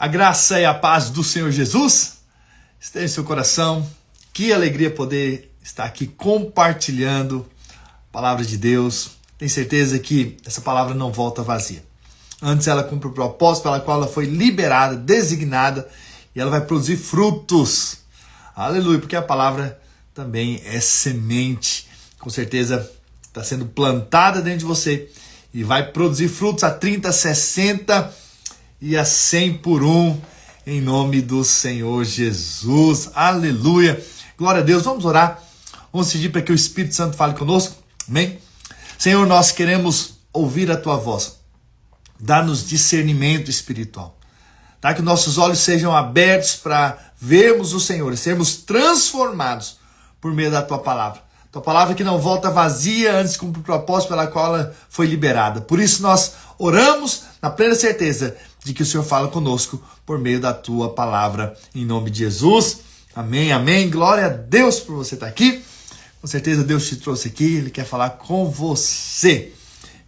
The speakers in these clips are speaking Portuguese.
A graça e a paz do Senhor Jesus esteja em seu coração. Que alegria poder estar aqui compartilhando a palavra de Deus. Tenho certeza que essa palavra não volta vazia. Antes ela cumpre o propósito pela qual ela foi liberada, designada, e ela vai produzir frutos. Aleluia, porque a palavra também é semente. Com certeza está sendo plantada dentro de você e vai produzir frutos a 30, 60 e a 100 por um, em nome do Senhor Jesus. Aleluia. Glória a Deus. Vamos orar. Vamos pedir para que o Espírito Santo fale conosco. Amém? Senhor, nós queremos ouvir a tua voz. Dá-nos discernimento espiritual. Tá? Que nossos olhos sejam abertos para vermos o Senhor e sermos transformados por meio da tua palavra. Tua palavra que não volta vazia antes de cumprir o propósito pela qual ela foi liberada. Por isso nós oramos na plena certeza de que o Senhor fala conosco por meio da tua palavra, em nome de Jesus. Amém, amém. Glória a Deus por você estar aqui. Com certeza Deus te trouxe aqui, Ele quer falar com você.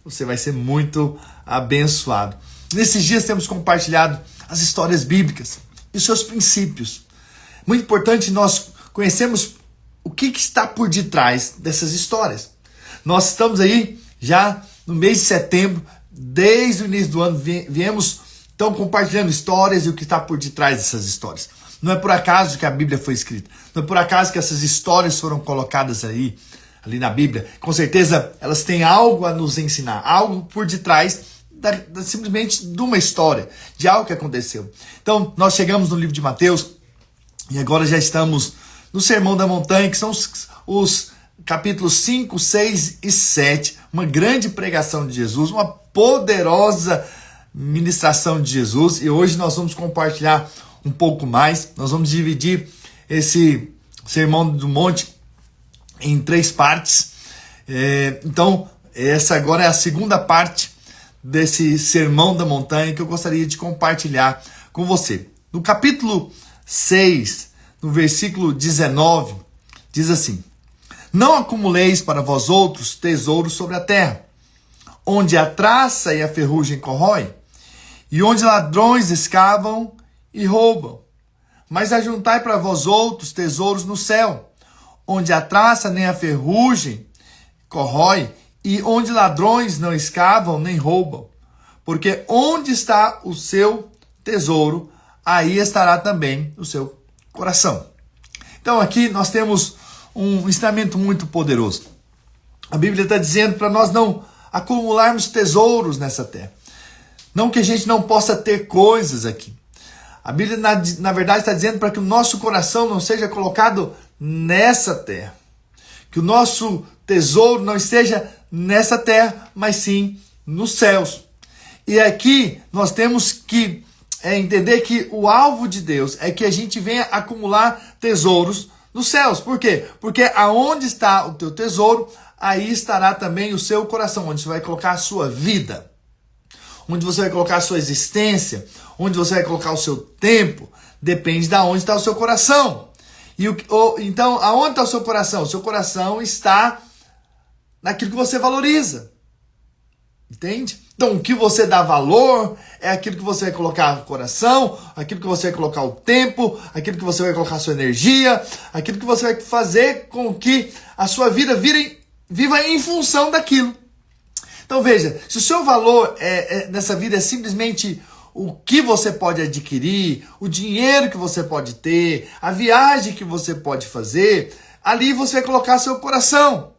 Você vai ser muito abençoado. Nesses dias temos compartilhado as histórias bíblicas e os seus princípios. Muito importante nós conhecermos o que está por detrás dessas histórias. Nós estamos aí já no mês de setembro, desde o início do ano, viemos então compartilhando histórias e o que está por detrás dessas histórias. Não é por acaso que a Bíblia foi escrita. Não é por acaso que essas histórias foram colocadas ali na Bíblia. Com certeza elas têm algo a nos ensinar, algo por detrás simplesmente de uma história, de algo que aconteceu. Então nós chegamos no livro de Mateus e agora já estamos no Sermão da Montanha, que são os capítulos 5, 6 e 7, uma grande pregação de Jesus, uma poderosa ministração de Jesus, e hoje nós vamos compartilhar um pouco mais. Nós vamos dividir esse Sermão do Monte em 3 partes. Então, essa agora é a segunda parte desse Sermão da Montanha que eu gostaria de compartilhar com você. No capítulo 6, no versículo 19, diz assim: não acumuleis para vós outros tesouros sobre a terra, onde a traça e a ferrugem corrói, e onde ladrões escavam e roubam. Mas ajuntai para vós outros tesouros no céu, onde a traça nem a ferrugem corrói, e onde ladrões não escavam nem roubam. Porque onde está o seu tesouro, aí estará também o seu coração. Então aqui nós temos um ensinamento muito poderoso. A Bíblia está dizendo para nós não acumularmos tesouros nessa terra. Não que a gente não possa ter coisas aqui. A Bíblia, na verdade, está dizendo para que o nosso coração não seja colocado nessa terra. Que o nosso tesouro não esteja nessa terra, mas sim nos céus. E aqui nós temos que entender que o alvo de Deus é que a gente venha acumular tesouros nos céus. Por quê? Porque aonde está o teu tesouro, aí estará também o seu coração, onde você vai colocar a sua vida, onde você vai colocar a sua existência, onde você vai colocar o seu tempo, depende de onde está o seu coração. Então, aonde está o seu coração? O seu coração está naquilo que você valoriza. Entende? Então, o que você dá valor é aquilo que você vai colocar no coração, aquilo que você vai colocar o tempo, aquilo que você vai colocar a sua energia, aquilo que você vai fazer com que a sua vida viva em função daquilo. Então veja, se o seu valor nessa vida é simplesmente o que você pode adquirir, o dinheiro que você pode ter, a viagem que você pode fazer, ali você vai colocar seu coração.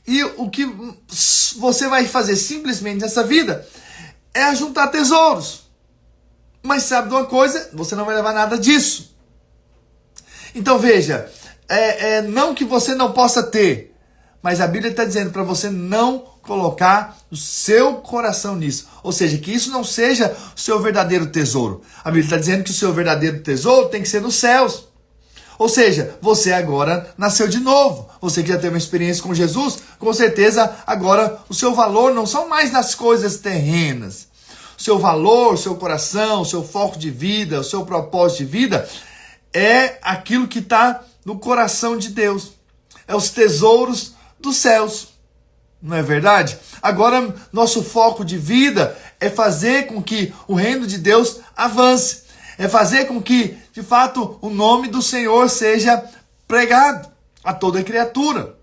E o que você vai fazer simplesmente nessa vida é juntar tesouros. Mas sabe de uma coisa? Você não vai levar nada disso. Então veja, não que você não possa ter, mas a Bíblia está dizendo para você não colocar o seu coração nisso. Ou seja, que isso não seja o seu verdadeiro tesouro. A Bíblia está dizendo que o seu verdadeiro tesouro tem que ser nos céus. Ou seja, você agora nasceu de novo. Você que já teve uma experiência com Jesus, com certeza agora o seu valor não são mais nas coisas terrenas. O seu valor, o seu coração, o seu foco de vida, o seu propósito de vida é aquilo que está no coração de Deus. É os tesouros dos céus. Não é verdade? Agora, nosso foco de vida é fazer com que o reino de Deus avance. é fazer com que, de fato, o nome do Senhor seja pregado a toda criatura.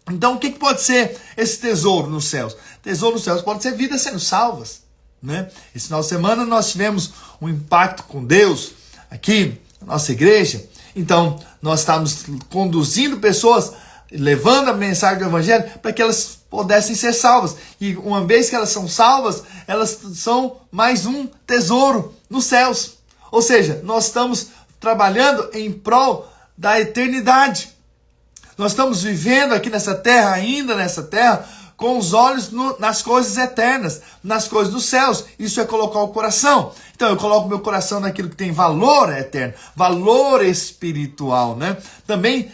Então, o que pode ser esse tesouro nos céus? Tesouro nos céus pode ser vidas sendo salvas, né? Esse final de semana nós tivemos um impacto com Deus aqui na nossa igreja. Então, nós estamos conduzindo pessoas, levando a mensagem do Evangelho para que elas pudessem ser salvas. E uma vez que elas são salvas, elas são mais um tesouro nos céus. Ou seja, nós estamos trabalhando em prol da eternidade. Nós estamos vivendo aqui nessa terra, ainda nessa terra, com os olhos nas coisas eternas, nas coisas dos céus. Isso é colocar o coração. Então eu coloco meu coração naquilo que tem valor eterno, valor espiritual, né? Também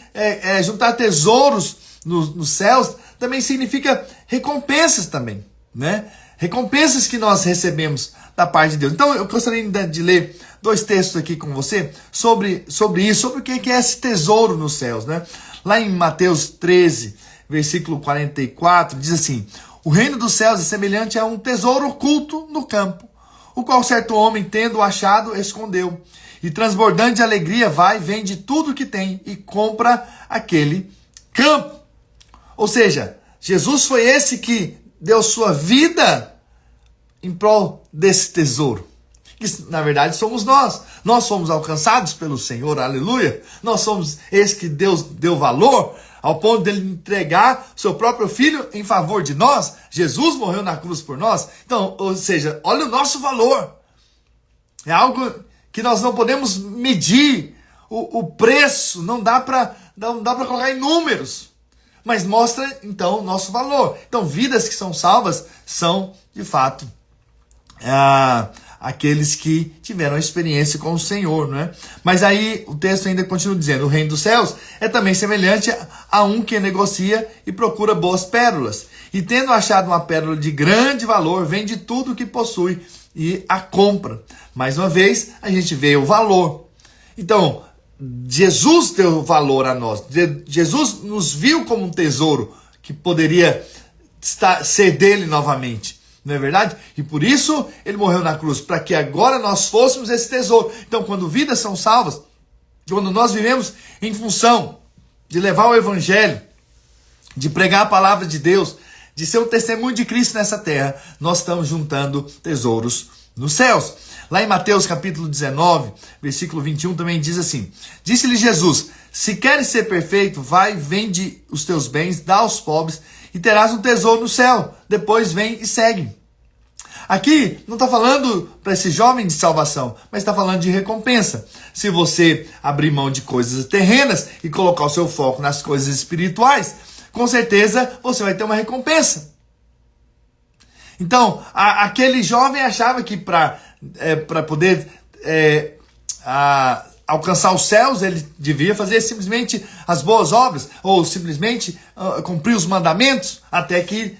juntar tesouros nos céus também significa recompensas também, né? Recompensas que nós recebemos da parte de Deus. Então eu gostaria de ler 2 textos aqui com você sobre isso, sobre o que é esse tesouro nos céus, né? Lá em Mateus 13, versículo 44, diz assim: o reino dos céus é semelhante a um tesouro oculto no campo, o qual certo homem, tendo achado, escondeu. E transbordante de alegria vai, vende tudo o que tem e compra aquele campo. Ou seja, Jesus foi esse que deu sua vida em prol desse tesouro. Que, na verdade, somos nós. Nós fomos alcançados pelo Senhor, aleluia. Nós somos esse que Deus deu valor ao ponto dele entregar seu próprio filho em favor de nós. Jesus morreu na cruz por nós. Então, ou seja, olha o nosso valor. É algo que nós não podemos medir o preço, não dá para colocar em números. Mas mostra, então, o nosso valor. Então, vidas que são salvas são, de fato, aqueles que tiveram experiência com o Senhor, não é? Mas aí o texto ainda continua dizendo: o reino dos céus é também semelhante a um que negocia e procura boas pérolas. E tendo achado uma pérola de grande valor, vende tudo o que possui e a compra. Mais uma vez, a gente vê o valor. Então, Jesus deu valor a nós. Jesus nos viu como um tesouro que poderia ser dele novamente. Não é verdade? E por isso ele morreu na cruz, para que agora nós fôssemos esse tesouro. Então, quando vidas são salvas, quando nós vivemos em função de levar o Evangelho, de pregar a palavra de Deus, de ser um testemunho de Cristo nessa terra, nós estamos juntando tesouros nos céus. Lá em Mateus capítulo 19, versículo 21, também diz assim: disse-lhe Jesus: se queres ser perfeito, vai, vende os teus bens, dá aos pobres, e terás um tesouro no céu. Depois vem e segue. Aqui não está falando para esse jovem de salvação, mas está falando de recompensa. Se você abrir mão de coisas terrenas e colocar o seu foco nas coisas espirituais, com certeza você vai ter uma recompensa. Então, aquele jovem achava que para poder alcançar os céus, ele devia fazer simplesmente as boas obras, ou simplesmente cumprir os mandamentos, até que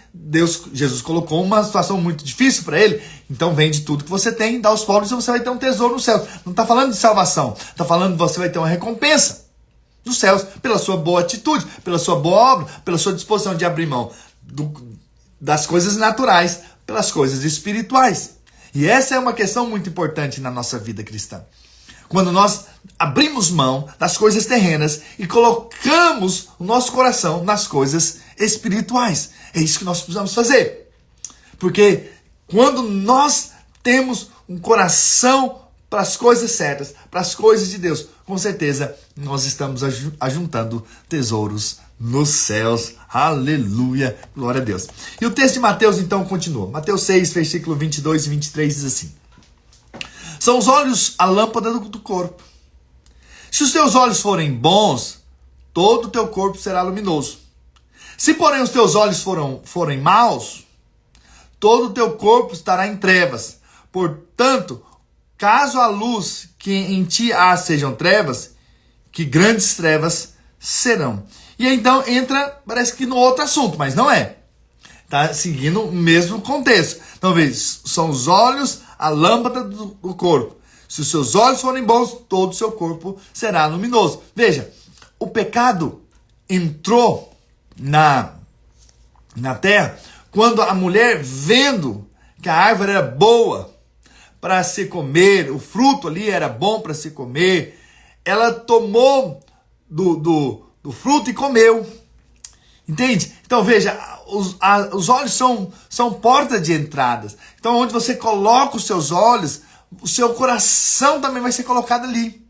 Jesus colocou uma situação muito difícil para ele. Então vende tudo que você tem, dá aos pobres e você vai ter um tesouro no céu. Não está falando de salvação, está falando que você vai ter uma recompensa dos céus pela sua boa atitude, pela sua boa obra, pela sua disposição de abrir mão das coisas naturais pelas coisas espirituais. E essa é uma questão muito importante na nossa vida cristã. Quando nós abrimos mão das coisas terrenas e colocamos o nosso coração nas coisas espirituais. É isso que nós precisamos fazer. Porque quando nós temos um coração para as coisas certas, para as coisas de Deus, com certeza nós estamos ajuntando tesouros nos céus. Aleluia, glória a Deus. E o texto de Mateus então continua. Mateus 6, versículo 22 e 23 diz assim: são os olhos a lâmpada do corpo. Se os teus olhos forem bons, todo o teu corpo será luminoso. Se, porém, os teus olhos forem maus, todo o teu corpo estará em trevas. Portanto, caso a luz que em ti há sejam trevas, que grandes trevas serão. E então entra, parece que no outro assunto, mas não é. Está seguindo o mesmo contexto. Então, veja, são os olhos a lâmpada do corpo. Se os seus olhos forem bons, todo o seu corpo será luminoso. Veja, o pecado entrou na terra quando a mulher, vendo que a árvore era boa para se comer, o fruto ali era bom para se comer. Ela tomou do fruto e comeu. Entende? Então veja, os olhos são porta de entradas. Então onde você coloca os seus olhos, o seu coração também vai ser colocado ali.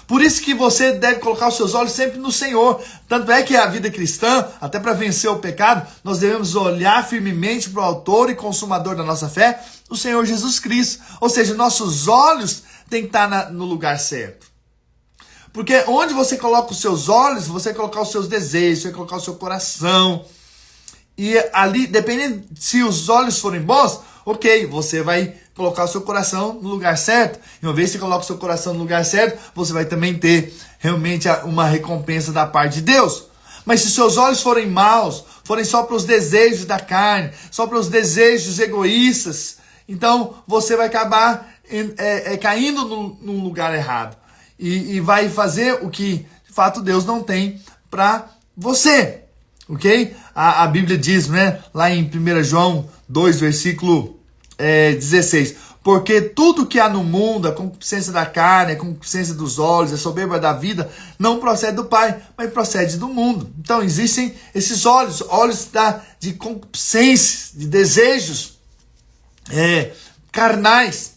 Por isso que você deve colocar os seus olhos sempre no Senhor. Tanto é que a vida cristã, até para vencer o pecado, nós devemos olhar firmemente para o autor e consumador da nossa fé, o Senhor Jesus Cristo. Ou seja, nossos olhos têm que estar no lugar certo. Porque onde você coloca os seus olhos, você vai colocar os seus desejos, você vai colocar o seu coração. E ali, dependendo se os olhos forem bons, ok, você vai colocar o seu coração no lugar certo. E uma vez que você coloca o seu coração no lugar certo, você vai também ter realmente uma recompensa da parte de Deus. Mas se seus olhos forem maus, forem só para os desejos da carne, só para os desejos egoístas, então você vai acabar caindo num lugar errado. E vai fazer o que, de fato, Deus não tem para você. Ok? A Bíblia diz, né, lá em 1 João 2, versículo 16. Porque tudo que há no mundo, a concupiscência da carne, a concupiscência dos olhos, a soberba da vida, não procede do Pai, mas procede do mundo. Então existem esses olhos de concupiscência, de desejos carnais.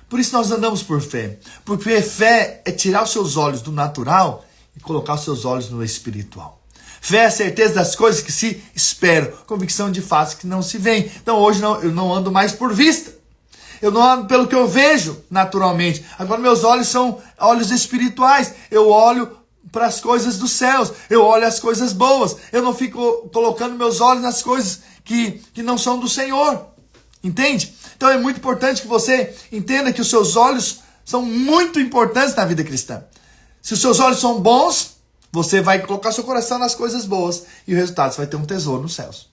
Por isso nós andamos por fé. Porque fé é tirar os seus olhos do natural e colocar os seus olhos no espiritual. Fé é a certeza das coisas que se esperam, convicção de fatos que não se veem. Então hoje eu não ando mais por vista. Eu não ando pelo que eu vejo naturalmente. Agora meus olhos são olhos espirituais. Eu olho para as coisas dos céus. Eu olho as coisas boas. Eu não fico colocando meus olhos nas coisas que não são do Senhor. Entende? Então é muito importante que você entenda que os seus olhos são muito importantes na vida cristã. Se os seus olhos são bons, você vai colocar seu coração nas coisas boas e o resultado, você vai ter um tesouro nos céus.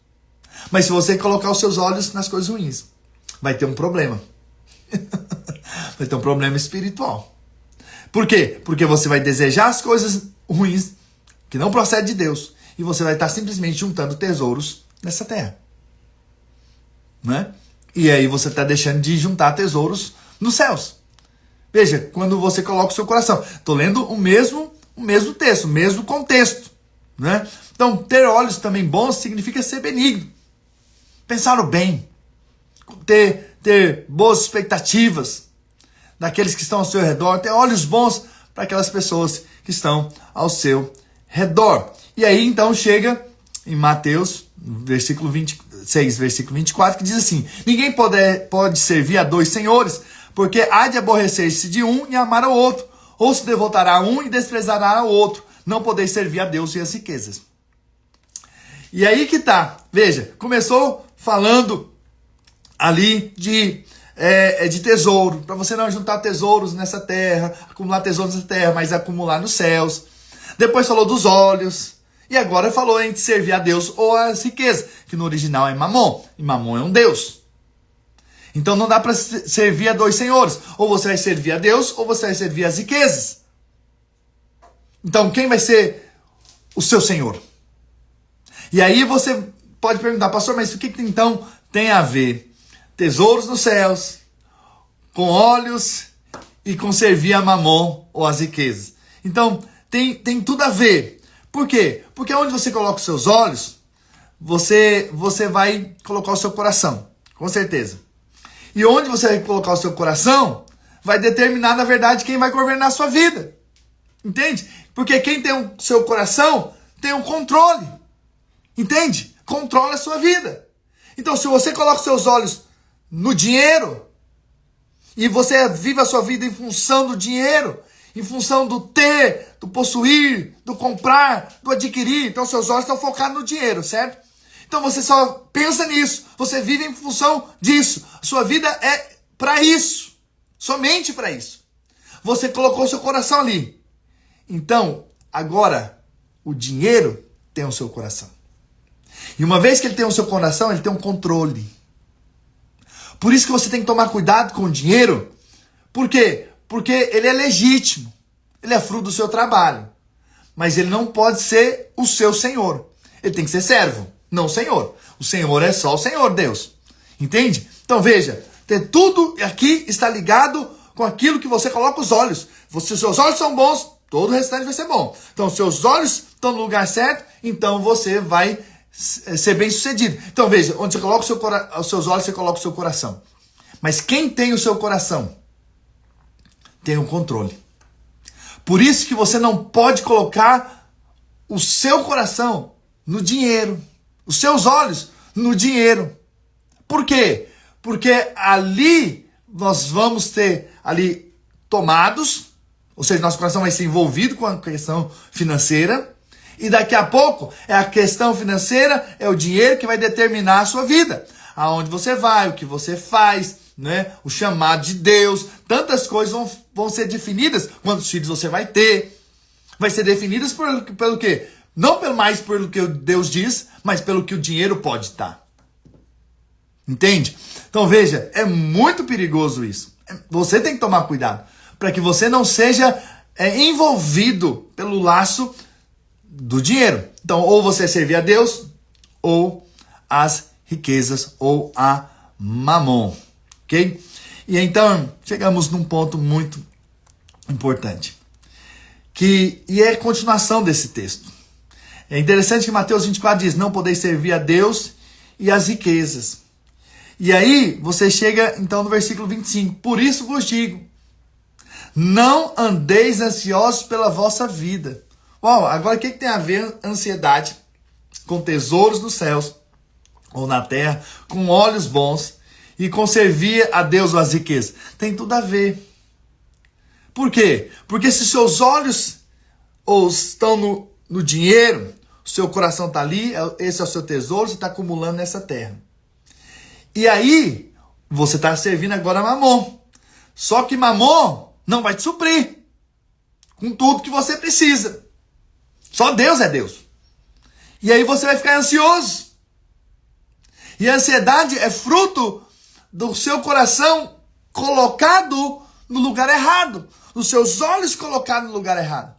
Mas se você colocar os seus olhos nas coisas ruins, vai ter um problema. Vai ter um problema espiritual. Por quê? Porque você vai desejar as coisas ruins que não procedem de Deus e você vai estar simplesmente juntando tesouros nessa terra. Né? E aí você está deixando de juntar tesouros nos céus. Veja, quando você coloca o seu coração. Estou lendo o mesmo texto, o mesmo contexto. Né? Então, ter olhos também bons significa ser benigno. Pensar no bem. Ter boas expectativas daqueles que estão ao seu redor. Ter olhos bons para aquelas pessoas que estão ao seu redor. E aí, então, chega em Mateus, versículo 26, versículo 24, que diz assim: ninguém pode servir a dois senhores, porque há de aborrecer-se de um e amar ao outro, ou se devotará a um e desprezará ao outro. Não podeis servir a Deus e as riquezas. E aí que tá. Veja, começou falando ali de tesouro, para você não juntar tesouros nessa terra, acumular tesouros nessa terra, mas acumular nos céus. Depois falou dos olhos. E agora falou entre servir a Deus ou as riquezas, que no original é Mamon. E Mamon é um Deus. Então não dá para servir a dois senhores. Ou você vai servir a Deus, ou você vai servir as riquezas. Então quem vai ser o seu senhor? E aí você pode perguntar, pastor, mas o que então tem a ver tesouros nos céus, com olhos e com servir a Mamon ou as riquezas? Então tem tudo a ver. Por quê? Porque onde você coloca os seus olhos, você vai colocar o seu coração, com certeza. E onde você vai colocar o seu coração, vai determinar, na verdade, quem vai governar a sua vida. Entende? Porque quem tem o seu coração, tem um controle. Entende? Controla a sua vida. Então, se você coloca os seus olhos no dinheiro, e você vive a sua vida em função do dinheiro, em função do ter, do possuir, do comprar, do adquirir. Então seus olhos estão focados no dinheiro, certo? Então você só pensa nisso. Você vive em função disso. A sua vida é para isso. Somente para isso. Você colocou seu coração ali. Então, agora, o dinheiro tem o seu coração. E uma vez que ele tem o seu coração, ele tem um controle. Por isso que você tem que tomar cuidado com o dinheiro. Por quê? Porque ele é legítimo, ele é fruto do seu trabalho, mas ele não pode ser o seu senhor. Ele tem que ser servo, não senhor. O senhor é só o Senhor Deus, entende? Então veja, Tudo aqui está ligado com aquilo que você coloca os olhos. Se os seus olhos são bons, todo o restante vai ser bom. Então, se seus olhos estão no lugar certo, então você vai ser bem sucedido. Então, veja, onde você coloca os seus olhos, você coloca o seu coração. Mas quem tem o seu coração tem o controle. Por isso que você não pode colocar o seu coração no dinheiro, os seus olhos no dinheiro. Por quê? Porque ali nós vamos ter ali tomados, ou seja, nosso coração vai ser envolvido com a questão financeira, e daqui a pouco é a questão financeira, é o dinheiro que vai determinar a sua vida. Aonde você vai, o que você faz, né? O chamado de Deus, tantas coisas vão ser definidas, quantos filhos você vai ter. Vai ser definidas pelo quê? Não mais pelo que Deus diz, mas pelo que o dinheiro pode dar. Entende? Então veja, é muito perigoso isso. Você tem que tomar cuidado para que você não seja envolvido pelo laço do dinheiro. Então, ou você servir a Deus, ou as riquezas, ou a mamon. Ok? E então, chegamos num ponto muito importante. E é a continuação desse texto. É interessante que Mateus 24 diz, não podeis servir a Deus e as riquezas. E aí, você chega então no versículo 25. Por isso vos digo, não andeis ansiosos pela vossa vida. Uau, agora o que tem a ver ansiedade com tesouros nos céus ou na terra, com olhos bons e com servir a Deus ou as riquezas? Tem tudo a ver. Por quê? Porque se seus olhos estão no dinheiro, o seu coração está ali, esse é o seu tesouro, você está acumulando nessa terra. E aí, você está servindo agora a mamon. Só que mamon não vai te suprir com tudo que você precisa. Só Deus é Deus. E aí você vai ficar ansioso. E a ansiedade é fruto do seu coração colocado no lugar errado. Os seus olhos colocados no lugar errado.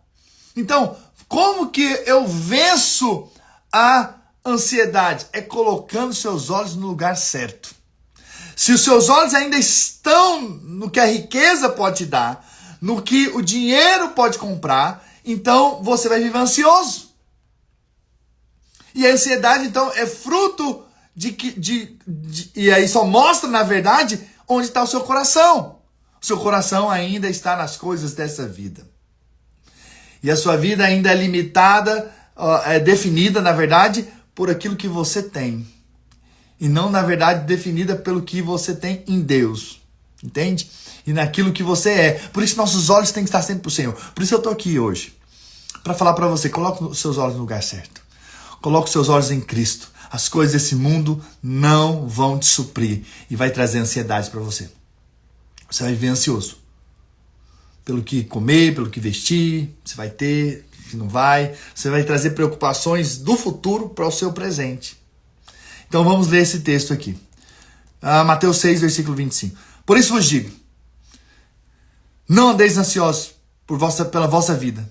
Então, como que eu venço a ansiedade? É colocando seus olhos no lugar certo. Se os seus olhos ainda estão no que a riqueza pode te dar, no que o dinheiro pode comprar, então você vai viver ansioso. E a ansiedade, então, é fruto e aí só mostra, na verdade, onde está o seu coração. O seu coração ainda está nas coisas dessa vida. E a sua vida ainda é limitada, é definida, na verdade, por aquilo que você tem. E não, na verdade, definida pelo que você tem em Deus. Entende? E naquilo que você é. Por isso nossos olhos têm que estar sempre para o Senhor. Por isso eu estou aqui hoje. Para falar para você, coloque os seus olhos no lugar certo. Coloque os seus olhos em Cristo. As coisas desse mundo não vão te suprir. E vai trazer ansiedade para você. Você vai viver ansioso. Pelo que comer, pelo que vestir. Você vai ter, se não vai. Você vai trazer preocupações do futuro para o seu presente. Então vamos ler esse texto aqui. Mateus 6, versículo 25. Por isso vos digo, não andeis ansiosos pela vossa vida.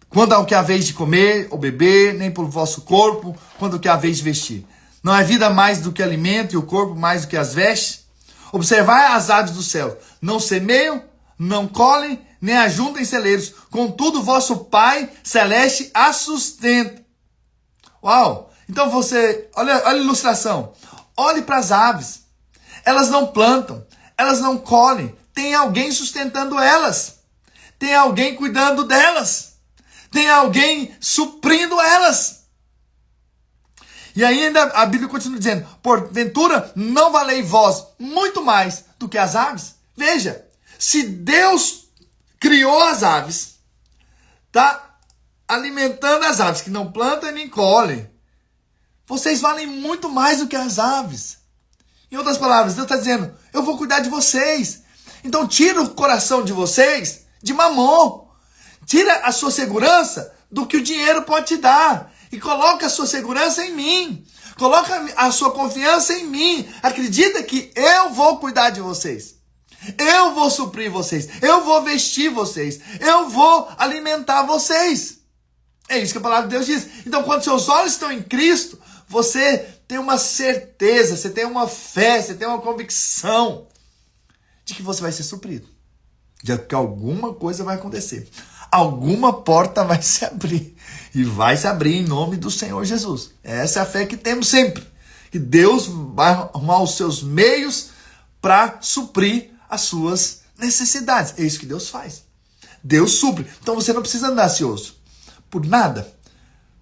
Quando há o que haveis de comer ou beber, nem pelo vosso corpo, quando o que haveis de vestir. Não é vida mais do que alimento e o corpo mais do que as vestes? Observai as aves do céu. Não semeiam, não colhem, nem ajuntam em celeiros. Contudo, vosso Pai Celeste as sustenta. Uau! Então você, olha a ilustração. Olhe para as aves. Elas não plantam, elas não colhem. Tem alguém sustentando elas. Tem alguém cuidando delas. Tem alguém suprindo elas. E ainda a Bíblia continua dizendo, porventura não valei vós muito mais do que as aves? Veja, se Deus criou as aves, está alimentando as aves, que não plantam nem colhem, vocês valem muito mais do que as aves. Em outras palavras, Deus está dizendo, eu vou cuidar de vocês. Então tira o coração de vocês de mamon. Tira a sua segurança do que o dinheiro pode te dar. E coloca a sua segurança em mim. Coloca a sua confiança em mim. Acredita que eu vou cuidar de vocês. Eu vou suprir vocês. Eu vou vestir vocês. Eu vou alimentar vocês. É isso que a palavra de Deus diz. Então, quando seus olhos estão em Cristo, você tem uma certeza, você tem uma fé, você tem uma convicção de que você vai ser suprido. De que alguma coisa vai acontecer. Alguma porta vai se abrir. E vai se abrir em nome do Senhor Jesus. Essa é a fé que temos sempre. Que Deus vai arrumar os seus meios para suprir as suas necessidades. É isso que Deus faz. Deus supre. Então você não precisa andar ansioso por nada.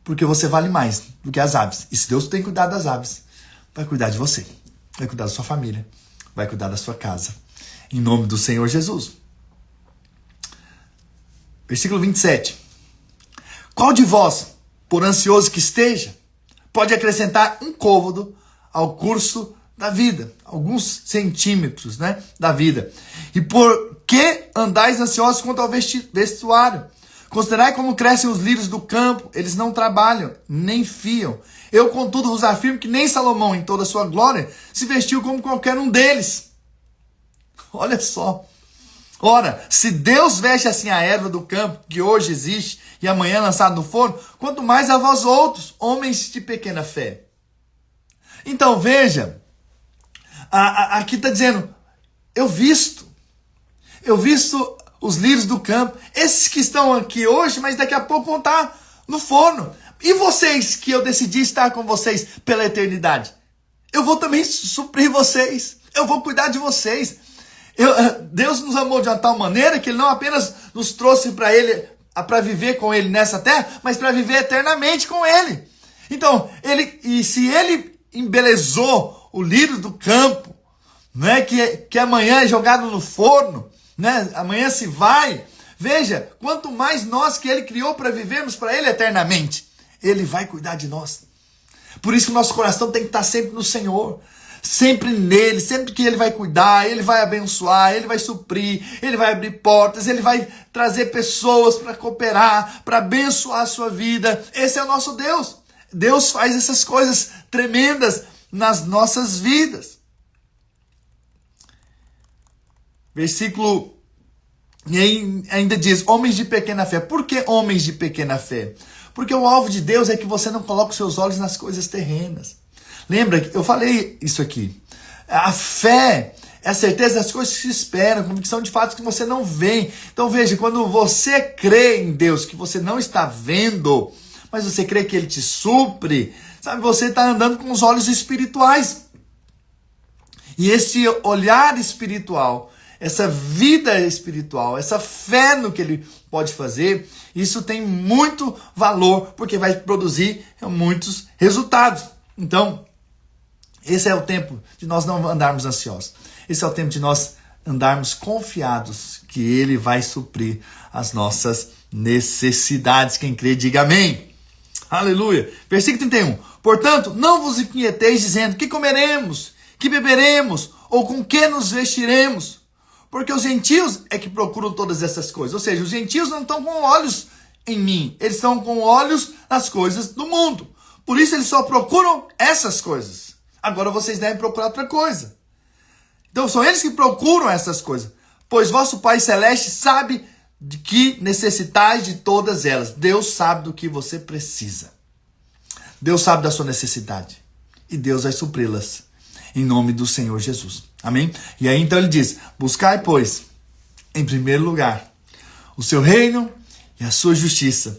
Porque você vale mais do que as aves. E se Deus tem cuidado das aves, vai cuidar de você. Vai cuidar da sua família. Vai cuidar da sua casa. Em nome do Senhor Jesus. Versículo 27. Qual de vós, por ansioso que esteja, pode acrescentar um côvado ao curso da vida? Alguns centímetros, né, da vida. E por que andais ansiosos quanto ao vestuário? Considerai como crescem os lírios do campo, eles não trabalham, nem fiam. Eu, contudo, vos afirmo que nem Salomão, em toda a sua glória, se vestiu como qualquer um deles. Olha só. Ora, se Deus veste assim a erva do campo, que hoje existe, e amanhã lançado no forno, quanto mais a vós outros, homens de pequena fé. Então, veja, aqui está dizendo, eu visto os lírios do campo, esses que estão aqui hoje, mas daqui a pouco vão estar no forno. E vocês, que eu decidi estar com vocês pela eternidade? Eu vou também suprir vocês, eu vou cuidar de vocês. Deus nos amou de uma tal maneira que Ele não apenas nos trouxe para viver com Ele nessa terra, mas para viver eternamente com Ele. Então, se Ele embelezou o lírio do campo, né, que amanhã é jogado no forno, né, amanhã se vai, veja, quanto mais nós que Ele criou para vivermos para Ele eternamente, Ele vai cuidar de nós. Por isso que o nosso coração tem que estar sempre no Senhor. Sempre nele, sempre que Ele vai cuidar, Ele vai abençoar, Ele vai suprir, Ele vai abrir portas, Ele vai trazer pessoas para cooperar, para abençoar a sua vida. Esse é o nosso Deus. Deus faz essas coisas tremendas nas nossas vidas. Versículo ainda diz, homens de pequena fé. Por que homens de pequena fé? Porque o alvo de Deus é que você não coloque os seus olhos nas coisas terrenas. Lembra que eu falei isso aqui. A fé é a certeza das coisas que se esperam, convicção de fatos que você não vê. Então veja, quando você crê em Deus, que você não está vendo, mas você crê que Ele te supre, sabe, você está andando com os olhos espirituais. E esse olhar espiritual, essa vida espiritual, essa fé no que Ele pode fazer, isso tem muito valor, porque vai produzir muitos resultados. Então, esse é o tempo de nós não andarmos ansiosos. Esse é o tempo de nós andarmos confiados que Ele vai suprir as nossas necessidades. Quem crê, diga amém. Aleluia. Versículo 31. Portanto, não vos inquieteis dizendo que comeremos, que beberemos, ou com que nos vestiremos. Porque os gentios é que procuram todas essas coisas. Ou seja, os gentios não estão com olhos em mim. Eles estão com olhos nas coisas do mundo. Por isso eles só procuram essas coisas. Agora vocês devem procurar outra coisa. Então são eles que procuram essas coisas. Pois vosso Pai Celeste sabe de que necessitais de todas elas. Deus sabe do que você precisa. Deus sabe da sua necessidade. E Deus vai supri-las. Em nome do Senhor Jesus. Amém? E aí então ele diz, buscai, pois, em primeiro lugar, o seu reino e a sua justiça.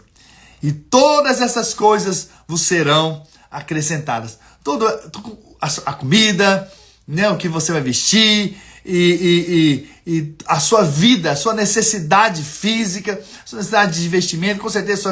E todas essas coisas vos serão acrescentadas. Toda a comida, né, o que você vai vestir, e a sua vida, a sua necessidade física, a sua necessidade de investimento, com certeza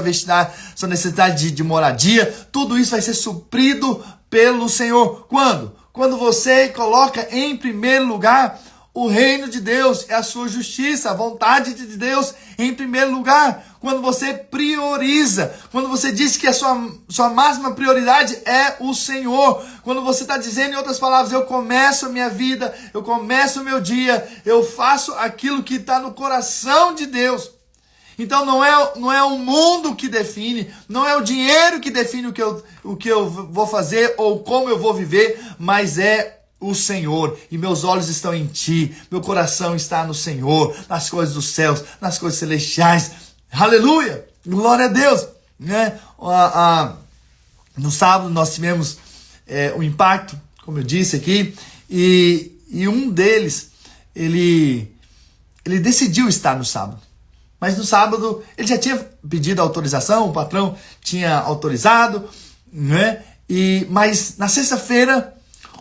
sua necessidade de moradia, tudo isso vai ser suprido pelo Senhor. Quando? Quando você coloca em primeiro lugar o reino de Deus e a sua justiça, a vontade de Deus em primeiro lugar. Quando você prioriza, quando você diz que a sua máxima prioridade é o Senhor. Quando você está dizendo, em outras palavras, eu começo a minha vida, eu começo o meu dia, eu faço aquilo que está no coração de Deus. Então não é o mundo que define, não é o dinheiro que define o que eu vou fazer ou como eu vou viver, mas é o Senhor, e meus olhos estão em Ti, meu coração está no Senhor, nas coisas dos céus, nas coisas celestiais. Aleluia! Glória a Deus! Né? No sábado nós tivemos o impacto, como eu disse aqui, e um deles, ele decidiu estar no sábado. Mas no sábado ele já tinha pedido autorização, o patrão tinha autorizado, né? Mas na sexta-feira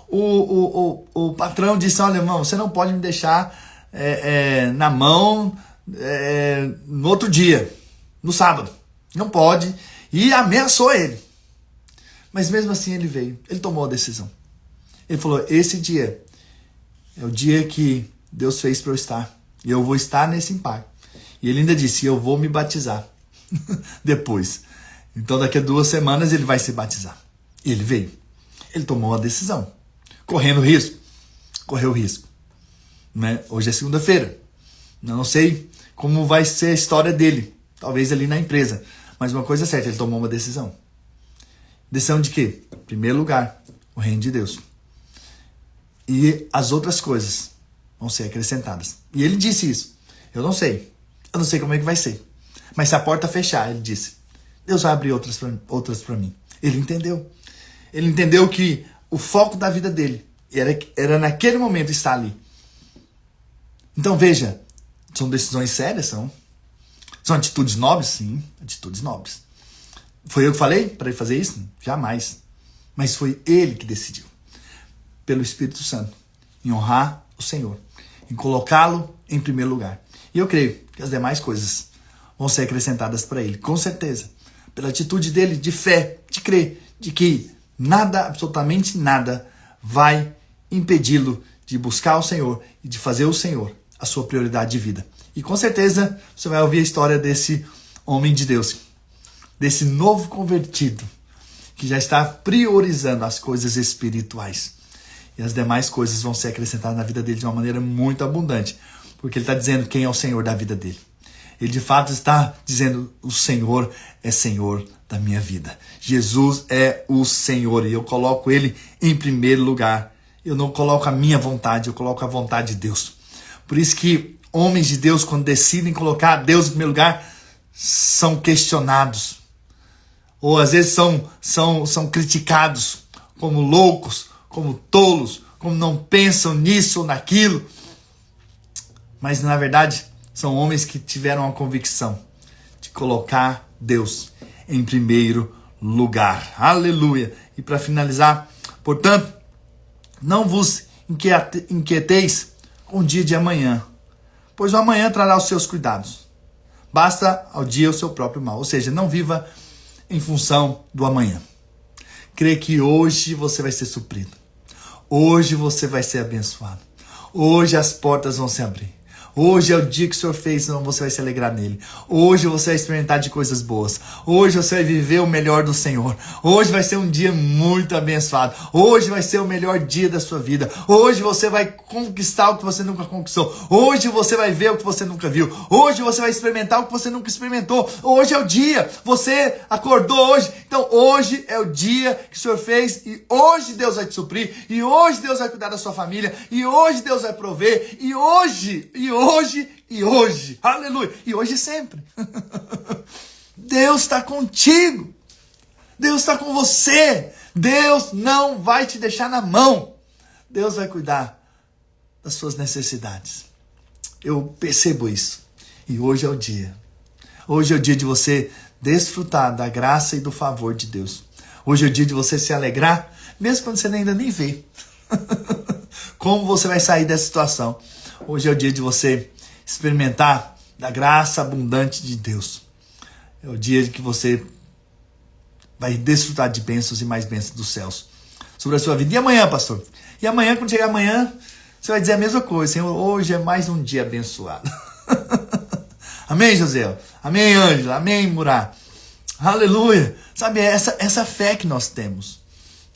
o patrão disse: olha, irmão, você não pode me deixar na mão no outro dia, no sábado. Não pode. E ameaçou ele. Mas mesmo assim ele veio, ele tomou a decisão. Ele falou: esse dia é o dia que Deus fez para eu estar. E eu vou estar nesse impacto. E ele ainda disse: eu vou me batizar depois. Então daqui a 2 semanas ele vai se batizar. E ele veio. Ele tomou a decisão. Correndo risco. Correu risco. Né? Hoje é segunda-feira. Não sei como vai ser a história dele. Talvez ali na empresa. Mas uma coisa é certa, ele tomou uma decisão. Decisão de quê? Em primeiro lugar, o reino de Deus. E as outras coisas vão ser acrescentadas. E ele disse isso. Eu não sei como é que vai ser. Mas se a porta fechar, ele disse, Deus vai abrir outras para mim. Ele entendeu. Ele entendeu que o foco da vida dele era naquele momento estar ali. Então veja, são decisões sérias, são atitudes nobres? Sim, atitudes nobres. Foi eu que falei para ele fazer isso? Jamais. Mas foi ele que decidiu, pelo Espírito Santo, em honrar o Senhor, em colocá-lo em primeiro lugar. E eu creio que as demais coisas vão ser acrescentadas para ele, com certeza. Pela atitude dele de fé, de crer, de que nada, absolutamente nada, vai impedi-lo de buscar o Senhor e de fazer o Senhor a sua prioridade de vida. E com certeza você vai ouvir a história desse homem de Deus, desse novo convertido, que já está priorizando as coisas espirituais. E as demais coisas vão ser acrescentadas na vida dele de uma maneira muito abundante, porque ele está dizendo quem é o Senhor da vida dele. Ele de fato está dizendo: o Senhor é Senhor da minha vida. Jesus é o Senhor e eu coloco ele em primeiro lugar. Eu não coloco a minha vontade, eu coloco a vontade de Deus. Por isso que homens de Deus, quando decidem colocar Deus em primeiro lugar, são questionados. Ou às vezes são criticados como loucos, como tolos, como não pensam nisso ou naquilo. Mas na verdade são homens que tiveram a convicção de colocar Deus em primeiro lugar. Aleluia! E para finalizar, portanto, não vos inquieteis com o dia de amanhã, pois o amanhã trará os seus cuidados. Basta ao dia o seu próprio mal. Ou seja, não viva em função do amanhã. Crê que hoje você vai ser suprido. Hoje você vai ser abençoado. Hoje as portas vão se abrir. Hoje é o dia que o Senhor fez, então você vai se alegrar nele. Hoje você vai experimentar de coisas boas. Hoje você vai viver o melhor do Senhor. Hoje vai ser um dia muito abençoado. Hoje vai ser o melhor dia da sua vida. Hoje você vai conquistar o que você nunca conquistou. Hoje você vai ver o que você nunca viu. Hoje você vai experimentar o que você nunca experimentou. Hoje é o dia. Você acordou hoje. Então hoje é o dia que o Senhor fez e hoje Deus vai te suprir. E hoje Deus vai cuidar da sua família. E hoje Deus vai prover. E hoje, aleluia, e hoje sempre. Deus está contigo, Deus está com você, Deus não vai te deixar na mão, Deus vai cuidar das suas necessidades. Eu percebo isso, e hoje é o dia de você desfrutar da graça e do favor de Deus. Hoje é o dia de você se alegrar, mesmo quando você ainda nem vê como você vai sair dessa situação. Hoje é o dia de você experimentar da graça abundante de Deus. É o dia que você vai desfrutar de bênçãos e mais bênçãos dos céus sobre a sua vida. E amanhã, pastor? E amanhã, quando chegar amanhã, você vai dizer a mesma coisa. Senhor, hoje é mais um dia abençoado. Amém, José? Amém, Ângela? Amém, Murá? Aleluia! Sabe, é essa fé que nós temos.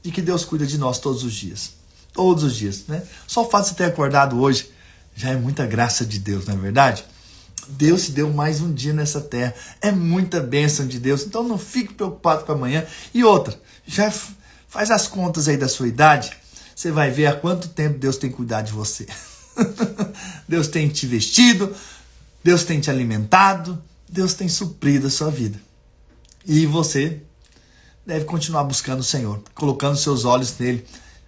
De que Deus cuida de nós todos os dias. Todos os dias, né? Só o fato de você ter acordado hoje já é muita graça de Deus, não é verdade? Deus te deu mais um dia nessa terra. É muita bênção de Deus. Então não fique preocupado com amanhã. E outra, já faz as contas aí da sua idade. Você vai ver há quanto tempo Deus tem cuidado de você. Deus tem te vestido. Deus tem te alimentado. Deus tem suprido a sua vida. E você deve continuar buscando o Senhor, colocando seus olhos nele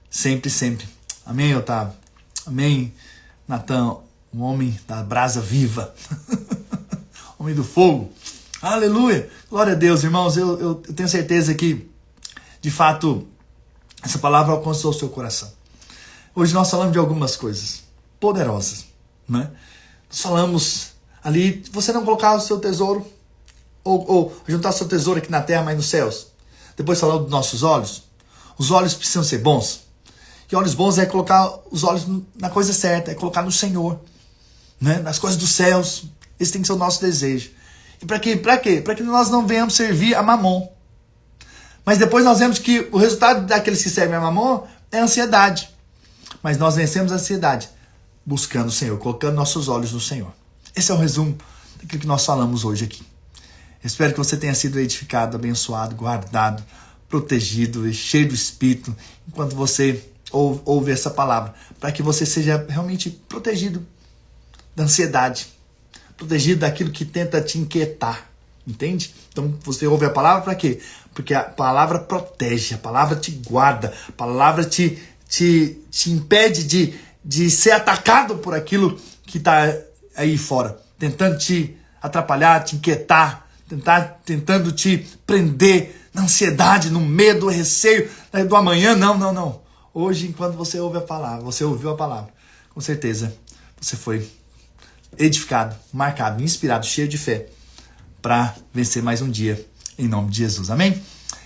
sempre, sempre. Amém, Otávio? Amém, Natan, um homem da brasa viva, homem do fogo. Aleluia! Glória a Deus, irmãos. Eu tenho certeza que, de fato, essa palavra alcançou o seu coração. Hoje nós falamos de algumas coisas poderosas, né? Nós falamos ali, você não colocar o seu tesouro, ou juntar o seu tesouro aqui na terra, mas nos céus. Depois falamos dos nossos olhos. Os olhos precisam ser bons. E olhos bons é colocar os olhos na coisa certa, é colocar no Senhor, né? Nas coisas dos céus. Esse tem que ser o nosso desejo. E para quê? Para quê? Para que nós não venhamos servir a Mamon. Mas depois nós vemos que o resultado daqueles que servem a Mamon é a ansiedade. Mas nós vencemos a ansiedade buscando o Senhor, colocando nossos olhos no Senhor. Esse é o resumo daquilo que nós falamos hoje aqui. Espero que você tenha sido edificado, abençoado, guardado, protegido e cheio do Espírito enquanto você ouve essa palavra, para que você seja realmente protegido da ansiedade, protegido daquilo que tenta te inquietar, entende? Então você ouve a palavra para quê? Porque a palavra protege, a palavra te guarda, a palavra te impede de ser atacado por aquilo que está aí fora, tentando te atrapalhar, te inquietar, tentando te prender na ansiedade, no medo, no receio do amanhã. Não. Hoje, enquanto você ouve a palavra, você ouviu a palavra, com certeza você foi edificado, marcado, inspirado, cheio de fé para vencer mais um dia, em nome de Jesus. Amém?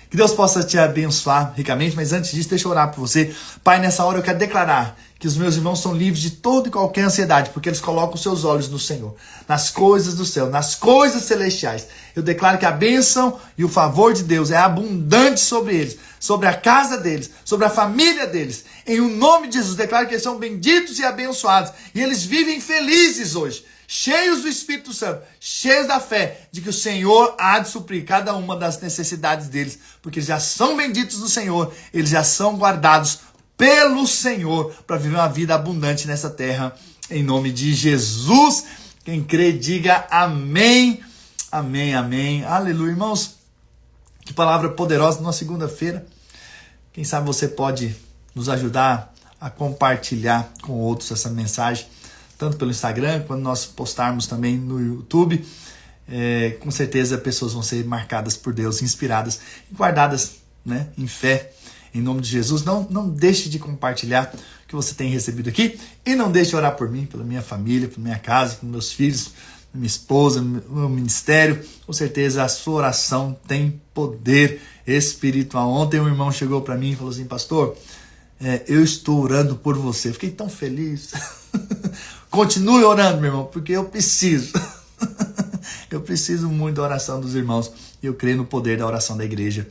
Que Deus possa te abençoar ricamente, mas antes disso, deixa eu orar por você. Pai, nessa hora eu quero declarar que os meus irmãos são livres de toda e qualquer ansiedade, porque eles colocam os seus olhos no Senhor, nas coisas do céu, nas coisas celestiais. Eu declaro que a bênção e o favor de Deus é abundante sobre eles, sobre a casa deles, sobre a família deles. Em o nome de Jesus, declaro que eles são benditos e abençoados, e eles vivem felizes hoje, cheios do Espírito Santo, cheios da fé de que o Senhor há de suprir cada uma das necessidades deles, porque eles já são benditos do Senhor, eles já são guardados pelo Senhor para viver uma vida abundante nessa terra, em nome de Jesus. Quem crê, diga amém, amém, amém, aleluia. Irmãos, que palavra poderosa na segunda-feira. Quem sabe você pode nos ajudar a compartilhar com outros essa mensagem, tanto pelo Instagram, quando nós postarmos também no YouTube. Com certeza pessoas vão ser marcadas por Deus, inspiradas e guardadas, né, em fé, em nome de Jesus. Não deixe de compartilhar o que você tem recebido aqui, e não deixe de orar por mim, pela minha família, pela minha casa, pelos meus filhos, minha esposa, meu ministério. Com certeza a sua oração tem poder espiritual. Ontem um irmão chegou para mim e falou assim: pastor, eu estou orando por você. Fiquei tão feliz. Continue orando, meu irmão, porque eu preciso. Eu preciso muito da oração dos irmãos. E eu creio no poder da oração da igreja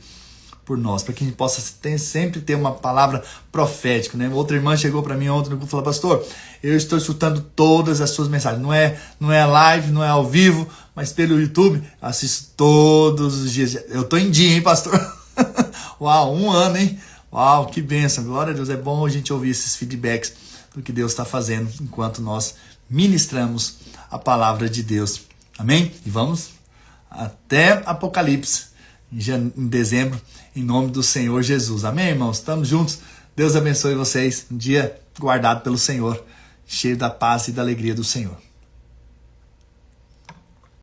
por nós, para que a gente possa sempre ter uma palavra profética, né? Outra irmã chegou para mim ontem no grupo e falou: pastor, eu estou escutando todas as suas mensagens. Não é live, não é ao vivo, mas pelo YouTube assisto todos os dias. Eu estou em dia, hein, pastor? Uau, 1 ano, hein? Uau, que bênção, glória a Deus. É bom a gente ouvir esses feedbacks do que Deus está fazendo enquanto nós ministramos a palavra de Deus. Amém? E vamos até Apocalipse, em dezembro, em nome do Senhor Jesus. Amém, irmãos? Estamos juntos. Deus abençoe vocês. Um dia guardado pelo Senhor, cheio da paz e da alegria do Senhor.